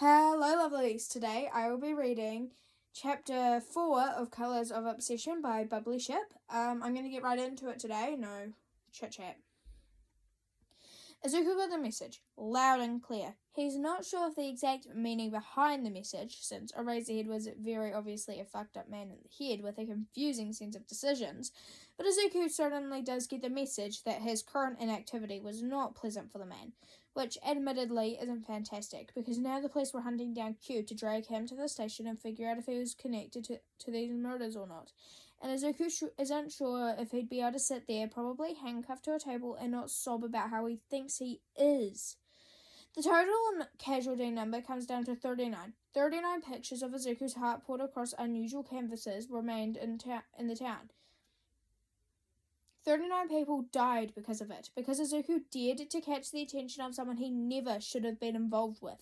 Hello, lovelies. Today I will be reading chapter 4 of Colours of Obsession by Bubbly Ship. I'm going to get right into it today. No chit-chat. Izuku got the message, loud and clear. He's not sure of the exact meaning behind the message, since Eraserhead was very obviously a fucked up man in the head with a confusing sense of decisions, but Izuku certainly does get the message that his current inactivity was not pleasant for the man, which admittedly isn't fantastic, because now the police were hunting down Q to drag him to the station and figure out if he was connected to these murders or not. And Izuku isn't sure if he'd be able to sit there, probably handcuffed to a table, and not sob about how he thinks he is. The total casualty number comes down to 39. 39 pictures of Izuku's heart poured across unusual canvases remained in the town. 39 people died because of it, because Izuku dared to catch the attention of someone he never should have been involved with.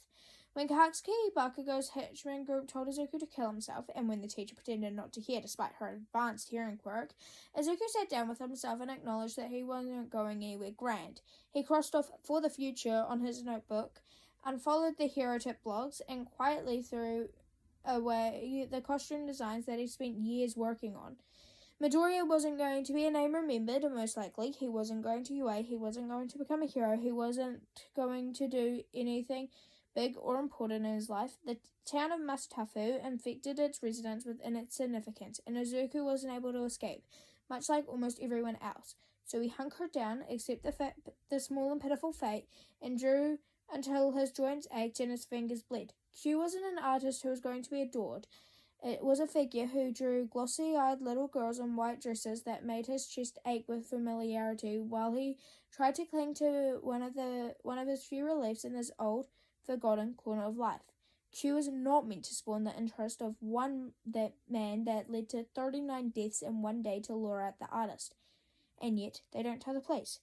When Katsuki Bakugo's henchman group told Izuku to kill himself, and when the teacher pretended not to hear despite her advanced hearing quirk, Izuku sat down with himself and acknowledged that he wasn't going anywhere grand. He crossed off "for the future" on his notebook, unfollowed the hero tip blogs, and quietly threw away the costume designs that he spent years working on. Midoriya wasn't going to be a name remembered, most likely. He wasn't going to UA, he wasn't going to become a hero, he wasn't going to do anything big or important in his life. The town of Mustafu infected its residents with insignificance, and Izuku wasn't able to escape, much like almost everyone else. So he hunkered down, accepted the small and pitiful fate, and drew until his joints ached and his fingers bled. Q wasn't an artist who was going to be adored. It was a figure who drew glossy-eyed little girls in white dresses that made his chest ache with familiarity, while he tried to cling to one of his few reliefs in this old, forgotten corner of life. Q is not meant to spawn the interest of that man that led to 39 deaths in one day to lure out the artist. And yet, they don't tell the police.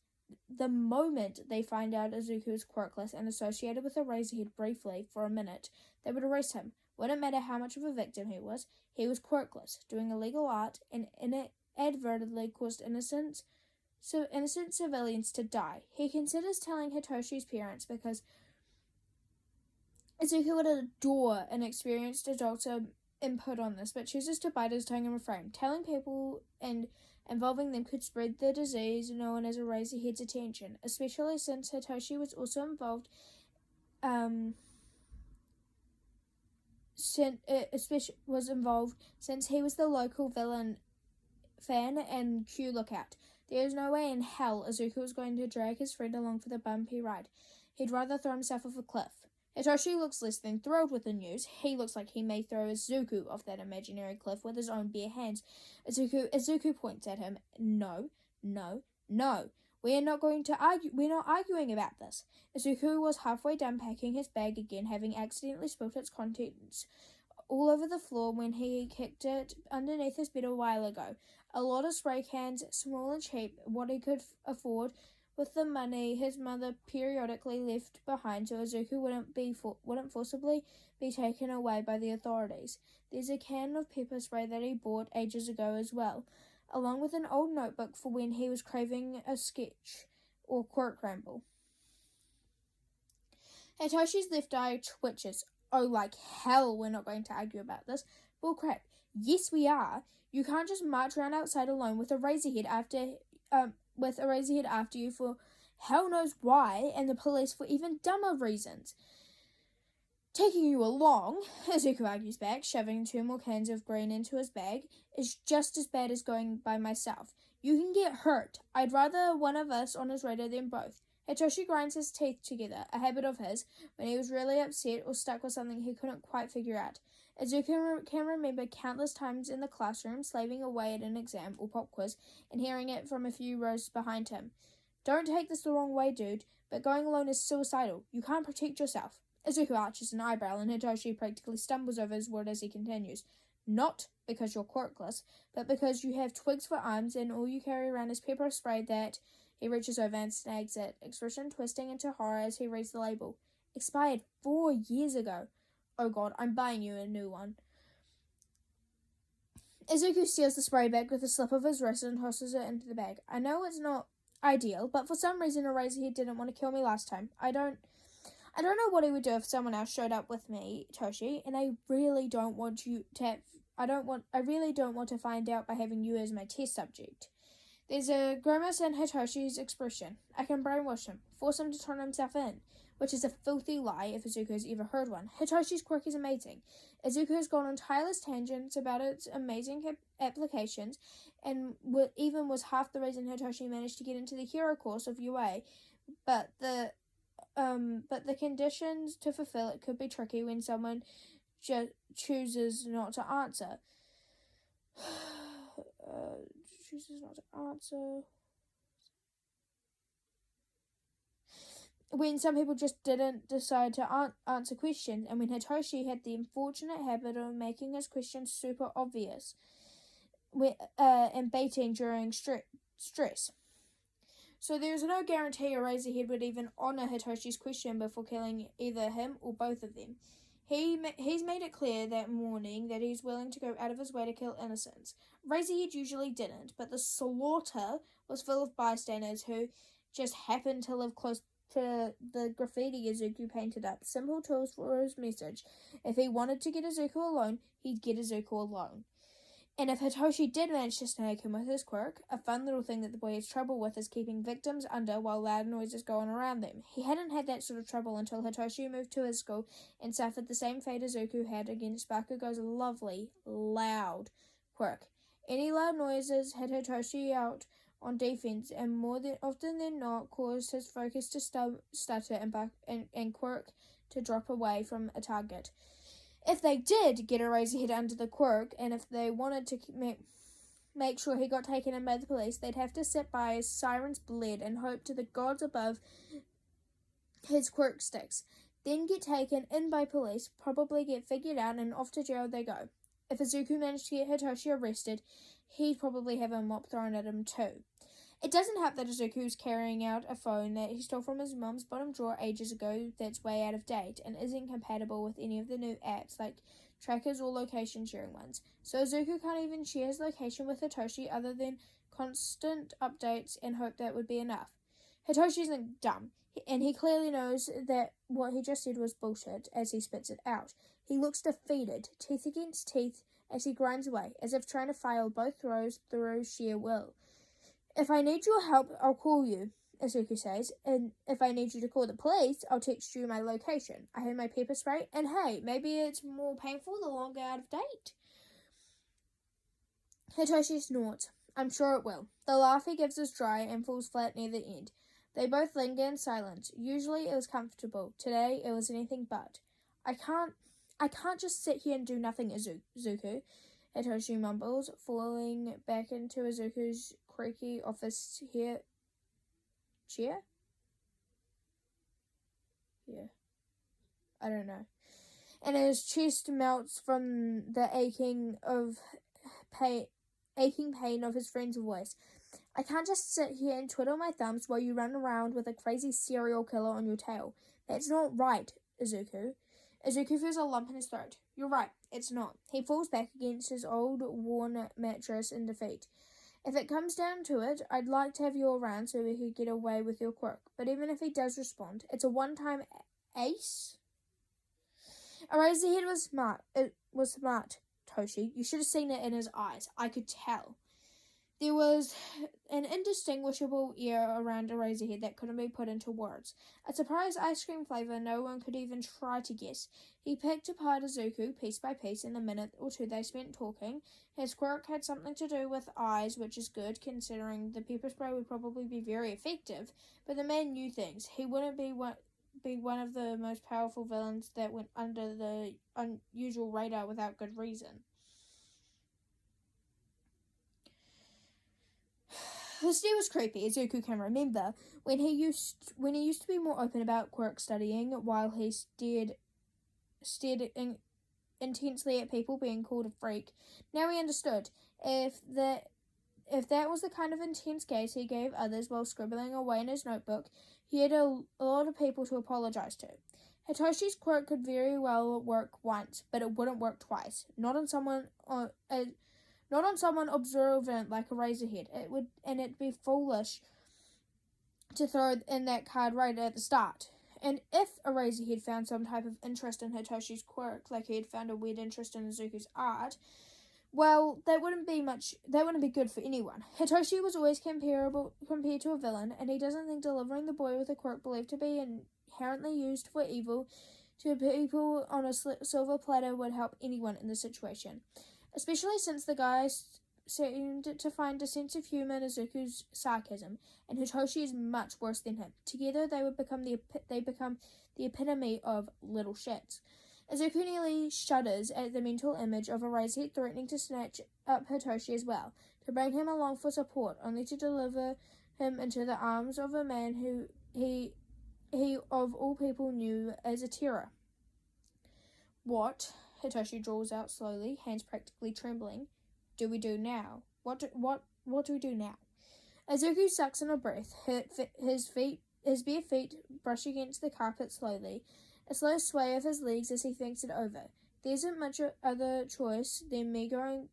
The moment they find out Izuku is quirkless and associated with Eraserhead briefly for a minute, they would arrest him. Wouldn't matter how much of a victim he was quirkless, doing illegal art, and inadvertently caused innocent civilians to die. He considers telling Hitoshi's parents because Izuku would adore an experienced adult's input on this, but chooses to bite his tongue and refrain. Telling people and involving them could spread the disease known as Eraserhead's attention, especially since Hitoshi was also involved since he was the local villain fan and Q lookout. There is no way in hell Izuku was going to drag his friend along for the bumpy ride. He'd rather throw himself off a cliff. Hitoshi looks less than thrilled with the news. He looks like he may throw Izuku off that imaginary cliff with his own bare hands. Izuku points at him. No. We're not arguing about this. Izuku was halfway done packing his bag again, having accidentally spilt its contents all over the floor when he kicked it underneath his bed a while ago. A lot of spray cans, small and cheap, what he could afford with the money his mother periodically left behind, so Izuku wouldn't forcibly be taken away by the authorities. There's a can of pepper spray that he bought ages ago as well, along with an old notebook for when he was craving a sketch or quirk ramble. Hitoshi's left eye twitches. Oh, like hell, we're not going to argue about this. Bullcrap. Yes, we are. You can't just march around outside alone with Eraserhead after you for hell knows why, and the police for even dumber reasons. Taking you along, Izuku argues back, shoving 2 more cans of green into his bag, is just as bad as going by myself. You can get hurt. I'd rather one of us on his radar than both. Hitoshi grinds his teeth together, a habit of his, when he was really upset or stuck with something he couldn't quite figure out. Izuku can remember countless times in the classroom slaving away at an exam or pop quiz and hearing it from a few rows behind him. Don't take this the wrong way, dude, but going alone is suicidal. You can't protect yourself. Izuku arches an eyebrow and Hitoshi practically stumbles over his word as he continues. Not because you're quirkless, but because you have twigs for arms and all you carry around is pepper spray that... He reaches over and snags it, expression twisting into horror as he reads the label. Expired 4 years ago. Oh god, I'm buying you a new one. Izuku steals the spray bag with a slip of his wrist and tosses it into the bag. I know it's not ideal, but for some reason Eraserhead didn't want to kill me last time. I I don't know what he would do if someone else showed up with me, Toshi, and I really don't want you to have, I really don't want to find out by having you as my test subject. There's a grimace in Hitoshi's expression. I can brainwash him, force him to turn himself in, which is a filthy lie if Izuku has ever heard one. Hitoshi's quirk is amazing. Izuku has gone on tireless tangents about its amazing applications, and even was half the reason Hitoshi managed to get into the hero course of UA. But the conditions to fulfill it could be tricky when someone chooses not to answer. Chooses not to answer. When some people just didn't decide to answer questions, and when Hitoshi had the unfortunate habit of making his questions super obvious and baiting during stress. So there is no guarantee Eraserhead would even honour Hitoshi's question before killing either him or both of them. He's made it clear that morning that he's willing to go out of his way to kill innocents. Eraserhead usually didn't, but the slaughter was full of bystanders who just happened to live close to the graffiti Izuku painted up. Simple tools for his message. If he wanted to get Izuku alone, he'd get Izuku alone. And if Hitoshi did manage to snag him with his quirk, a fun little thing that the boy has trouble with is keeping victims under while loud noises go on around them. He hadn't had that sort of trouble until Hitoshi moved to his school and suffered the same fate Izuku had against Bakugo's lovely, loud quirk. Any loud noises had Hitoshi out on defense, and more often than not caused his focus to stutter and quirk to drop away from a target. If they did get Eraserhead under the quirk, and if they wanted to make sure he got taken in by the police, they'd have to sit by as sirens bled and hope to the gods above his quirk sticks. Then get taken in by police, probably get figured out, and off to jail they go. If Izuku managed to get Hitoshi arrested, he'd probably have a mop thrown at him too. It doesn't help that Izuku's carrying out a phone that he stole from his mum's bottom drawer ages ago that's way out of date and isn't compatible with any of the new apps like trackers or location sharing ones. So Izuku can't even share his location with Hitoshi other than constant updates and hope that would be enough. Hitoshi isn't dumb, and he clearly knows that what he just said was bullshit as he spits it out. He looks defeated, teeth against teeth, as he grinds away, as if trying to file both throws through sheer will. If I need your help, I'll call you, Izuku says, and if I need you to call the police, I'll text you my location. I have my pepper spray, and hey, maybe it's more painful the longer out of date. Hitoshi snorts. I'm sure it will. The laugh he gives is dry and falls flat near the end. They both linger in silence. Usually it was comfortable. Today it was anything but. I can't just sit here and do nothing, Izuku, Hitoshi mumbles, falling back into Izuku's creaky office chair. Yeah. I don't know. And his chest melts from the aching pain of his friend's voice. I can't just sit here and twiddle my thumbs while you run around with a crazy serial killer on your tail. That's not right, Izuku. Izuku feels a lump in his throat. You're right, it's not. He falls back against his old, worn mattress in defeat. If it comes down to it, I'd like to have you around so we could get away with your quirk. But even if he does respond, it's a one-time ace. Eraserhead was smart. It was smart, Toshi. You should have seen it in his eyes. I could tell. There was an indistinguishable air around Eraserhead that couldn't be put into words. A surprise ice cream flavour no one could even try to guess. He picked apart Izuku piece by piece in the minute or two they spent talking. His quirk had something to do with eyes, which is good, considering the pepper spray would probably be very effective. But the man knew things. He wouldn't be one of the most powerful villains that went under the unusual radar without good reason. His stare was creepy, Izuku can remember, when he used to be more open about quirk studying while he stared intensely at people being called a freak. Now he understood. If that was the kind of intense gaze he gave others while scribbling away in his notebook, he had a lot of people to apologize to. Hitoshi's quirk could very well work once, but it wouldn't work twice. Not on someone observant like Eraserhead. It'd be foolish to throw in that card right at the start. And if Eraserhead found some type of interest in Hitoshi's quirk, like he had found a weird interest in Izuku's art, well, that wouldn't be good for anyone. Hitoshi was always compared to a villain, and he doesn't think delivering the boy with a quirk believed to be inherently used for evil to people on a silver platter would help anyone in the situation. Especially since the guys seemed to find a sense of humour in Izuku's sarcasm, and Hitoshi is much worse than him. Together, they become the epitome of little shits. Izuku nearly shudders at the mental image of Eraserhead threatening to snatch up Hitoshi as well, to bring him along for support, only to deliver him into the arms of a man who he of all people knew as a terror. What? Hitoshi draws out slowly, hands practically trembling. Do we do now? What do we do now? Izuku sucks in a breath. His bare feet brush against the carpet slowly, a slow sway of his legs as he thinks it over. There isn't much other choice than me going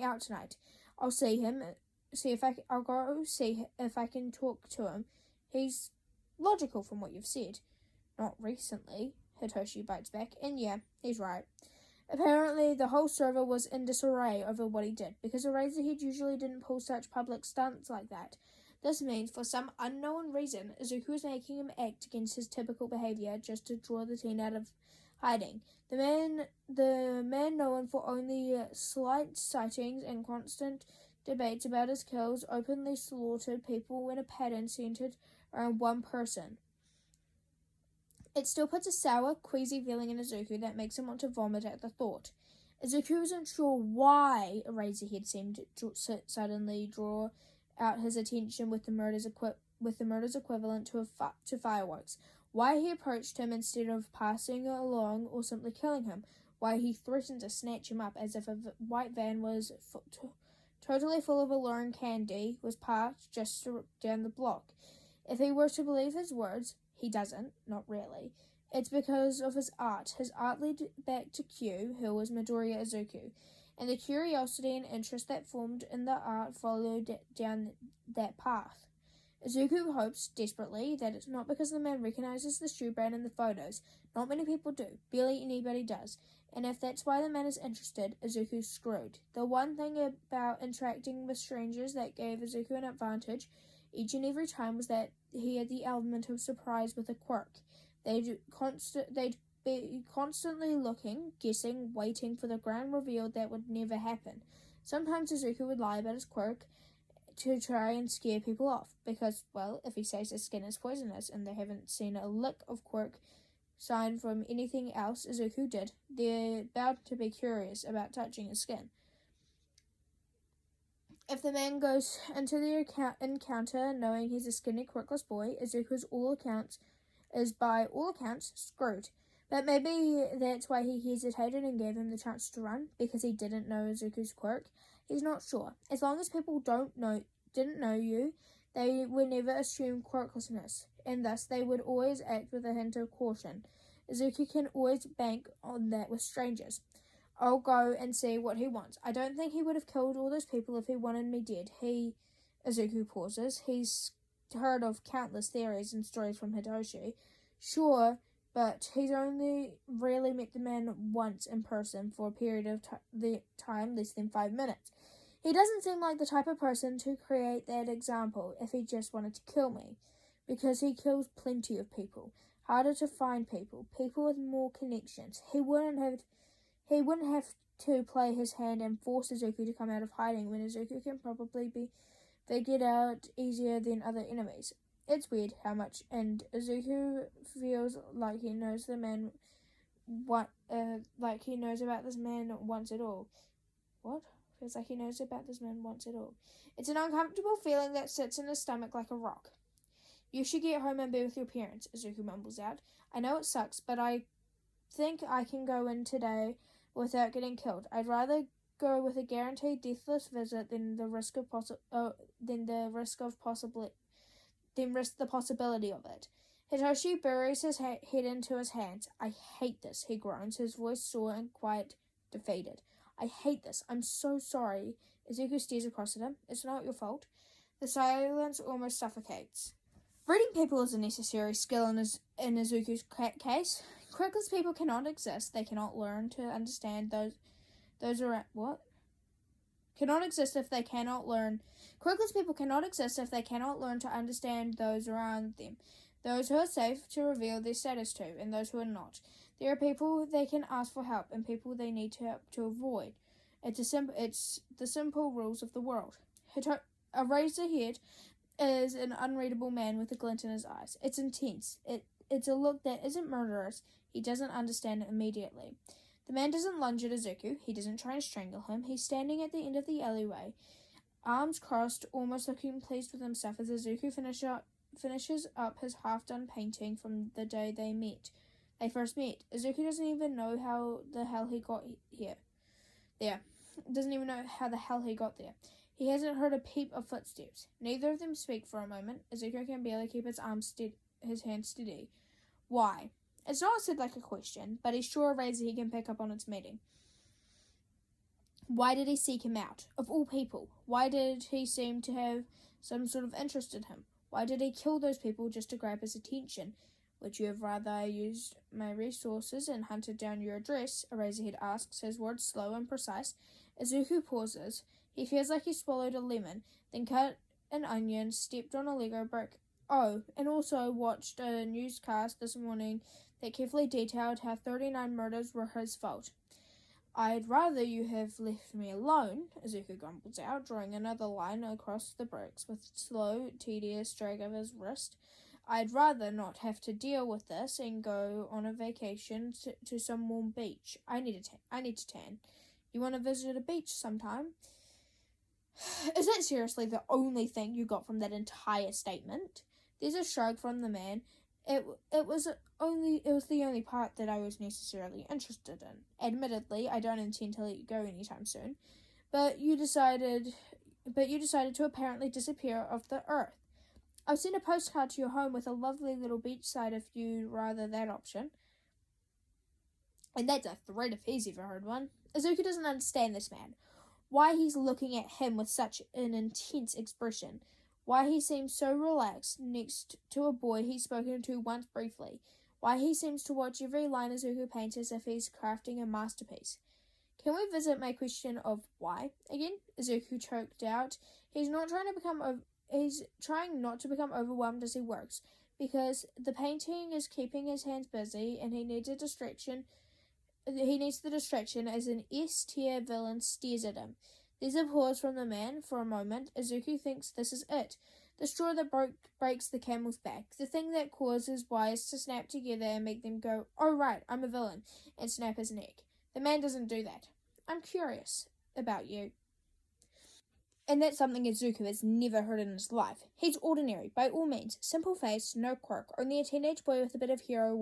out tonight. I'll go see if I can talk to him. He's logical from what you've said. Not recently, Hitoshi bites back, and yeah, he's right. Apparently, the whole server was in disarray over what he did, because Eraserhead usually didn't pull such public stunts like that. This means, for some unknown reason, Izuku is making him act against his typical behavior just to draw the teen out of hiding. The man known for only slight sightings and constant debates about his kills openly slaughtered people in a pattern centered around one person. It still puts a sour, queasy feeling in Izuku that makes him want to vomit at the thought. Izuku isn't sure why Eraserhead seemed to suddenly draw out his attention with the murder's equivalent to fireworks. Why he approached him instead of passing along or simply killing him. Why he threatened to snatch him up as if a white van was totally full of alluring candy was parked just down the block. If he were to believe his words, he doesn't, not really. It's because of his art. His art led back to Q, who was Midoriya Izuku, and the curiosity and interest that formed in the art followed down that path. Izuku hopes, desperately, that it's not because the man recognizes the shoe brand in the photos. Not many people do. Barely anybody does. And if that's why the man is interested, Izuku's screwed. The one thing about interacting with strangers that gave Izuku an advantage each and every time was that he had the element of surprise with a quirk. They'd be constantly looking, guessing, waiting for the grand reveal that would never happen. Sometimes Izuku would lie about his quirk to try and scare people off, because, well, if he says his skin is poisonous and they haven't seen a lick of quirk sign from anything else Izuku did, they're bound to be curious about touching his skin. If the man goes into the encounter knowing he's a skinny, quirkless boy, Izuku is by all accounts screwed. But maybe that's why he hesitated and gave him the chance to run, because he didn't know Izuku's quirk. He's not sure. As long as people didn't know you, they would never assume quirklessness, and thus they would always act with a hint of caution. Izuku can always bank on that with strangers. I'll go and see what he wants. I don't think he would have killed all those people if he wanted me dead. Izuku pauses. He's heard of countless theories and stories from Hitoshi. Sure, but he's only really met the man once in person for a period of time less than 5 minutes. He doesn't seem like the type of person to create that example if he just wanted to kill me, because he kills plenty of people. Harder to find people with more connections. He wouldn't have to play his hand and force Izuku to come out of hiding when Izuku can probably be figured out easier than other enemies. It's weird how much, and Izuku feels like he knows the man like he knows about this man once at all. What? Feels like he knows about this man once at all. It's an uncomfortable feeling that sits in his stomach like a rock. You should get home and be with your parents, Izuku mumbles out. I know it sucks, but I think I can go in today without getting killed. I'd rather go with a guaranteed deathless visit than risk the possibility of it. Hitoshi buries his head into his hands. I hate this, he groans, his voice sore and quite defeated. I hate this. I'm so sorry. Izuku stares across at him. It's not your fault. The silence almost suffocates. Reading people is a necessary skill in Izuku's case. Quirkless people cannot exist. They cannot learn to understand those around. What? Cannot exist if they cannot learn. Quirkless people cannot exist if they cannot learn to understand those around them. Those who are safe to reveal their status to, and those who are not. There are people they can ask for help, and people they need to help to avoid. It's the simple rules of the world. A razor head is an unreadable man with a glint in his eyes. It's intense. It's a look that isn't murderous. He doesn't understand it immediately. The man doesn't lunge at Izuku. He doesn't try to strangle him. He's standing at the end of the alleyway, arms crossed, almost looking pleased with himself as Izuku finishes up his half-done painting from the day they first met. Izuku doesn't even know how the hell he got here. Doesn't even know how the hell he got there. He hasn't heard a peep of footsteps. Neither of them speak for a moment. Izuku can barely keep his hand steady. Why? It's not said like a question, but he's sure a razor he can pick up on its meaning. Why did he seek him out? Of all people, why did he seem to have some sort of interest in him? Why did he kill those people just to grab his attention? Would you have rather used my resources and hunted down your address? A razorhead asks, his words slow and precise. Izuku pauses. He feels like he swallowed a lemon, then cut an onion, stepped on a Lego brick. Oh, and also watched a newscast this morning that carefully detailed how 39 murders were his fault. I'd rather you have left me alone, Izuku grumbles out, drawing another line across the bricks with slow, tedious drag of his wrist. I'd rather not have to deal with this and go on a vacation to some warm beach. I need to tan. You want to visit a beach sometime? Is that seriously the only thing you got from that entire statement? There's a shrug from the man. It was the only part that I was necessarily interested in. Admittedly, I don't intend to let you go anytime soon. But you decided to apparently disappear off the earth. I'll send a postcard to your home with a lovely little beachside if you'd rather that option. And that's a threat if he's ever heard one. Izuku doesn't understand this man. Why he's looking at him with such an intense expression. Why he seems so relaxed next to a boy he's spoken to once briefly. Why he seems to watch every line Izuku paints as if he's crafting a masterpiece. Can we visit my question of why again? Izuku choked out. He's trying not to become overwhelmed as he works, because the painting is keeping his hands busy and he needs the distraction as an S-tier villain stares at him. There's a pause from the man for a moment. Izuku thinks this is it. The straw that breaks the camel's back. The thing that causes wires to snap together and make them go, oh right, I'm a villain, and snap his neck. The man doesn't do that. I'm curious about you. And that's something Izuku has never heard in his life. He's ordinary, by all means. Simple face, no quirk. Only a teenage boy with a bit of a hero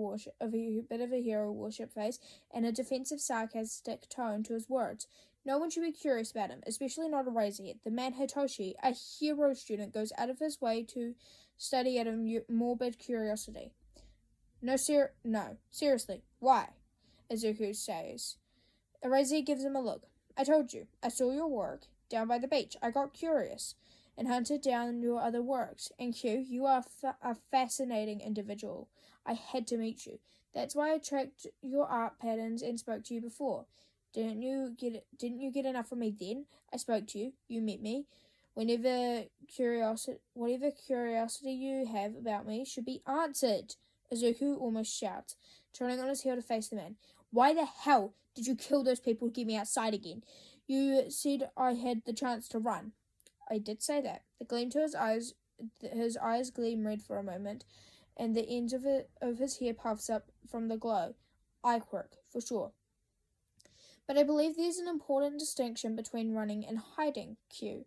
worship face and a defensive, sarcastic tone to his words. No one should be curious about him, especially not a razorhead. The man Hitoshi, a hero student, goes out of his way to study out of morbid curiosity. No, seriously, why? Izuku says. Razorhead gives him a look. I told you, I saw your work down by the beach. I got curious and hunted down your other works. And Q, you are a fascinating individual. I had to meet you. That's why I tracked your art patterns and spoke to you before. Didn't you get enough from me then? I spoke to you. You met me. Whatever curiosity you have about me should be answered. Izuku almost shouts, turning on his heel to face the man. Why the hell did you kill those people to get me outside again? You said I had the chance to run. I did say that. The gleam to his eyes gleam red for a moment, and the ends of his hair puffs up from the glow. Eye quirk, for sure. But I believe there's an important distinction between running and hiding, Q.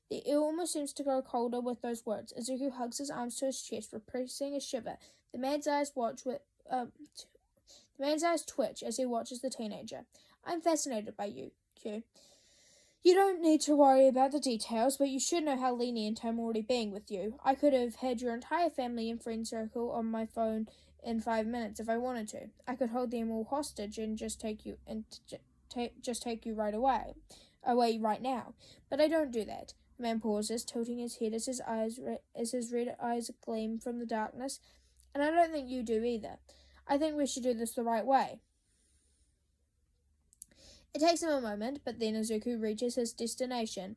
The air almost seems to grow colder with those words. Izuku hugs his arms to his chest, repressing a shiver. The man's eyes twitch as he watches the teenager. I'm fascinated by you, Q. You don't need to worry about the details, but you should know how lenient I'm already being with you. I could have had your entire family and friend circle on my phone in 5 minutes if I wanted to. I could hold them all hostage and just take you right now. But I don't do that. The man pauses, tilting his head as his red eyes gleam from the darkness. And I don't think you do either. I think we should do this the right way. It takes him a moment, but then Izuku reaches his destination.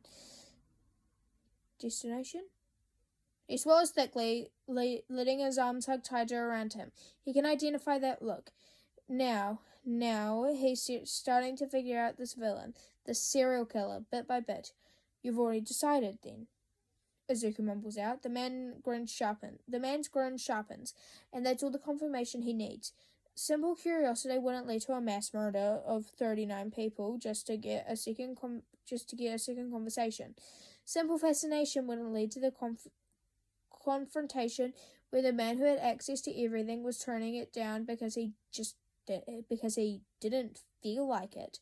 He swallows thickly, letting his arms hug tighter around him. He can identify that look. Now he's starting to figure out this villain, this serial killer, bit by bit. You've already decided, then? Izuku mumbles out. The man's grin sharpens, and that's all the confirmation he needs. Simple curiosity wouldn't lead to a mass murder of 39 people just to get a second conversation. Simple fascination wouldn't lead to the confrontation where the man who had access to everything was turning it down because he didn't feel like it.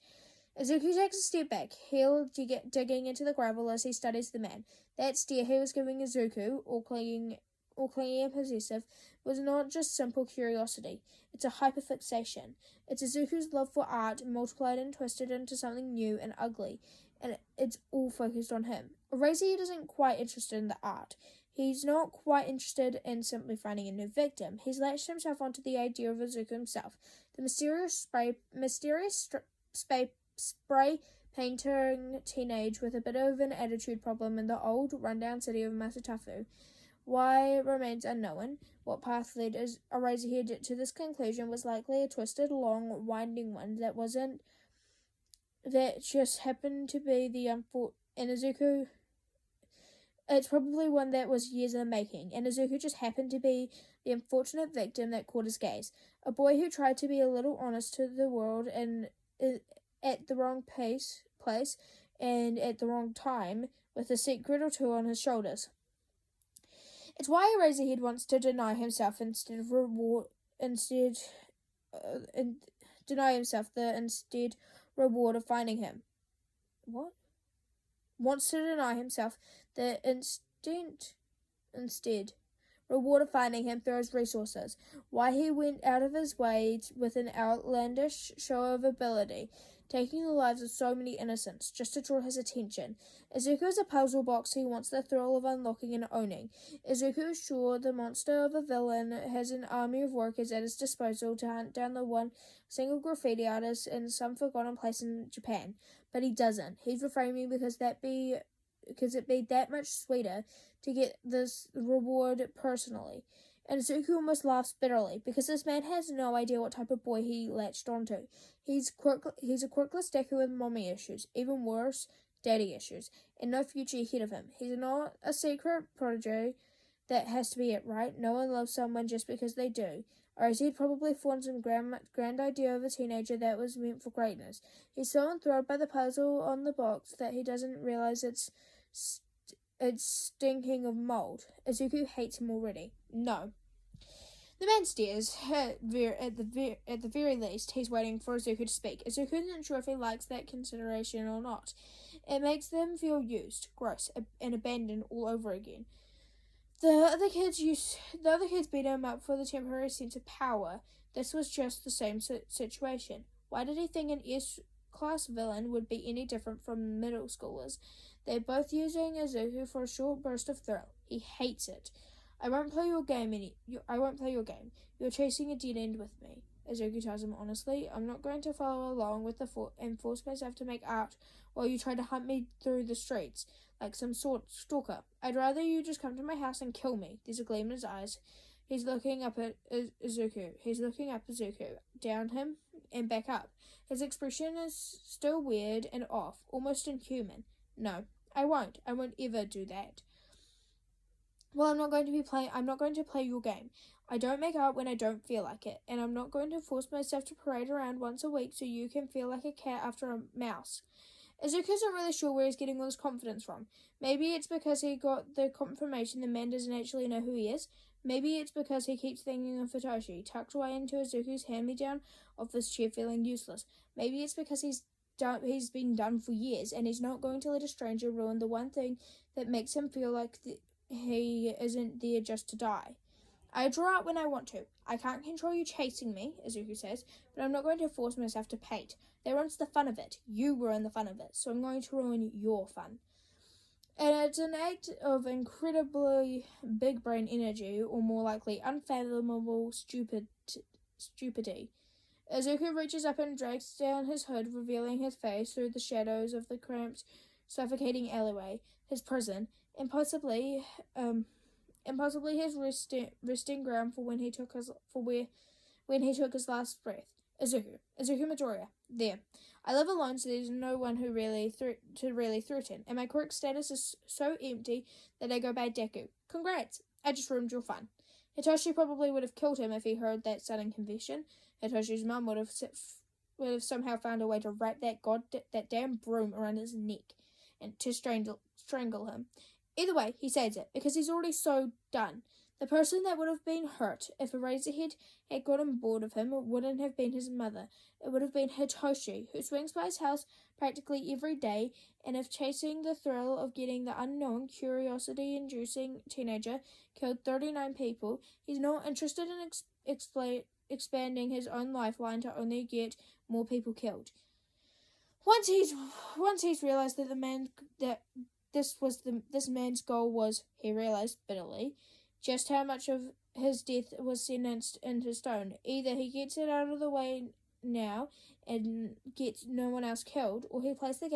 Izuku takes a step back, heel digging into the gravel as he studies the man. That stare he was giving Izuku, all clingy and possessive, was not just simple curiosity. It's a hyperfixation. It's Izuku's love for art multiplied and twisted into something new and ugly, and it's all focused on him. Eraserhead isn't quite interested in the art. He's not quite interested in simply finding a new victim. He's latched himself onto the idea of Izuku himself, the mysterious spray painting teenage with a bit of an attitude problem in the old, rundown city of Masatafu. Why remains unknown. What path led Eraserhead to this conclusion was likely a twisted, long, winding one that just happened to be and Izuku. It's probably one that was years in the making, and Izuku just happened to be the unfortunate victim that caught his gaze. A boy who tried to be a little honest to the world and at the wrong place and at the wrong time, with a secret or two on his shoulders. It's why Eraserhead wants to deny himself the reward of finding him. What? Wants to deny himself the instead reward of finding him through his resources. Why he went out of his way with an outlandish show of ability, taking the lives of so many innocents, just to draw his attention. Izuku is a puzzle box he wants the thrill of unlocking and owning. Izuku is sure the monster of a villain has an army of workers at his disposal to hunt down the one single graffiti artist in some forgotten place in Japan. But he doesn't. He's reframing because it'd be that much sweeter to get this reward personally. And Izuku almost laughs bitterly, because this man has no idea what type of boy he latched onto. He's a quirkless decker with mommy issues, even worse, daddy issues, and no future ahead of him. He's not a secret prodigy. That has to be it, right? No one loves someone just because they do. Or as he'd probably formed some grand idea of a teenager that was meant for greatness. He's so enthralled by the puzzle on the box that he doesn't realize it's stinking of mold. Izuku hates him already. No. The man stares. At the very least, he's waiting for Izuku to speak. Izuku isn't sure if he likes that consideration or not. It makes them feel used, gross, and abandoned all over again. The other kids beat him up for the temporary sense of power. This was just the same situation. Why did he think an S-class villain would be any different from middle schoolers? They're both using Izuku for a short burst of thrill. He hates it. I won't play your game. You're chasing a dead end with me. Izuku tells him honestly. I'm not going to follow along with and force myself to make art while you try to hunt me through the streets like some sort stalker. I'd rather you just come to my house and kill me. There's a gleam in his eyes. He's looking up at Izuku. Down him, and back up. His expression is still weird and off, almost inhuman. No, I won't. I won't ever do that. Well, I'm not going to play your game. I don't make art when I don't feel like it, and I'm not going to force myself to parade around once a week so you can feel like a cat after a mouse. Izuku isn't really sure where he's getting all his confidence from. Maybe it's because he got the confirmation the man doesn't actually know who he is. Maybe it's because he keeps thinking of Futoshi, tucked away into Izuku's hand-me-down office chair feeling useless. Maybe it's because he's been done for years, and he's not going to let a stranger ruin the one thing that makes him feel like he isn't there just to die. I draw out when I want to. I can't control you chasing me, Izuku says, but I'm not going to force myself to paint. That ruins the fun of it. You ruin the fun of it, so I'm going to ruin your fun. And it's an act of incredibly big brain energy, or more likely unfathomable stupidity. Izuku reaches up and drags down his hood, revealing his face through the shadows of the cramped, suffocating alleyway, his prison, and possibly his resting ground for when he took his last breath. Izuku Midoriya. There. I live alone, so there's no one who really threaten, and my quirk status is so empty that I go by Deku. Congrats! I just ruined your fun. Hitoshi probably would have killed him if he heard that sudden confession. Hitoshi's mum would have somehow found a way to wrap that damn broom around his neck and to strangle him. Either way, he saves it, because he's already so done. The person that would have been hurt if Eraserhead had gotten bored of him wouldn't have been his mother. It would have been Hitoshi, who swings by his house practically every day, and if chasing the thrill of getting the unknown, curiosity-inducing teenager killed 39 people, he's not interested in expanding his own lifeline to only get more people killed. Once he's realized that this man's goal was, he realized bitterly, just how much of his death was sentenced into stone. Either he gets it out of the way now and gets no one else killed, or he plays the game